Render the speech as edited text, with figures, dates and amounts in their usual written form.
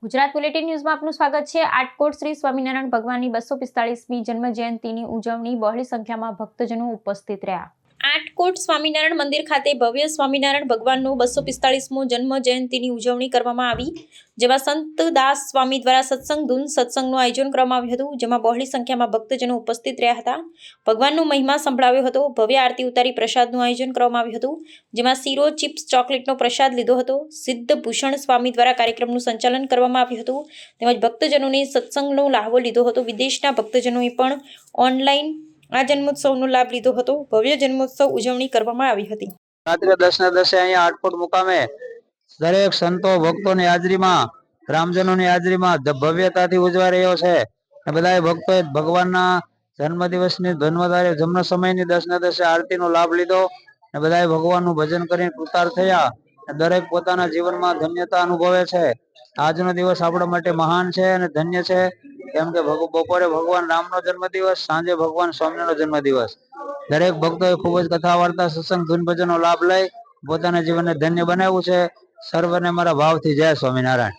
Gujarat bulletin ન્યૂઝમાં આપનું સ્વાગત છે। આટકોટ શ્રી સ્વામિનારાયણ ભગવાનની 245મી જન્મ જયંતિની ઉજવણી બહોળી સંખ્યામાં ભક્તજનો ઉપસ્થિત રહ્યા। આટકોટ સ્વામિનારાયણ મંદિર ખાતે ભવ્ય સ્વામિનારાયણ ભગવાનનો 245મો જન્મ જયંતિની ઉજવણી કરવામાં આવી, જેમાં સંત દાસ સ્વામી દ્વારા સત્સંગ ધૂન સત્સંગનું આયોજન કરવામાં આવ્યું હતું, જેમાં બહોળી સંખ્યામાં ભક્તજનો ઉપસ્થિત રહ્યા હતા। ભગવાનનો મહિમા સંભળાવ્યો હતો। ભવ્ય આરતી ઉતારી પ્રસાદનું આયોજન કરવામાં આવ્યું હતું, જેમાં શીરો, ચિપ્સ, ચોકલેટનો પ્રસાદ લીધો હતો। સિદ્ધ ભૂષણ સ્વામી દ્વારા કાર્યક્રમનું સંચાલન કરવામાં આવ્યું હતું, તેમજ ભક્તજનોને સત્સંગનો લાહવો લીધો હતો। વિદેશના ભક્તજનોએ પણ ઓનલાઈન આ જન્મોત્સવનો લાભ લીધો હતો। ભવ્ય જન્મોત્સવ ઉજવણી કરવામાં આવી હતી। રાત્રે 10:10 અહીંયા આટકોટ મુકામે દરેક સંતો ભક્તોની હાજરીમાં, ગ્રામજનોની હાજરીમાં ભવ્યતાથી ઉજવાઈ રહ્યો છે। બધાએ ભક્તોએ ભગવાનના જન્મદિવસની જન્મ સમયની 10:10 આરતીનો લાભ લીધો અને બધાએ ભગવાનનું ભજન કરીને કૃતાર્થ થયા। દરેક પોતાના જીવનમાં ધન્યતા અનુભવે છે। આજનો દિવસ આપણા માટે મહાન છે અને ધન્ય છે, કેમ કે બપોરે ભગવાન રામનો જન્મદિવસ, સાંજે ભગવાન સ્વામિનો જન્મદિવસ। દરેક ભક્તોએ ખૂબ જ કથા વાર્તા, સત્સંગ, ધૂન ભજનનો લાભ લઈ પોતાના જીવનને ધન્ય બનાવ્યું છે। સર્વને મારા ભાવથી જય સ્વામિનારાયણ।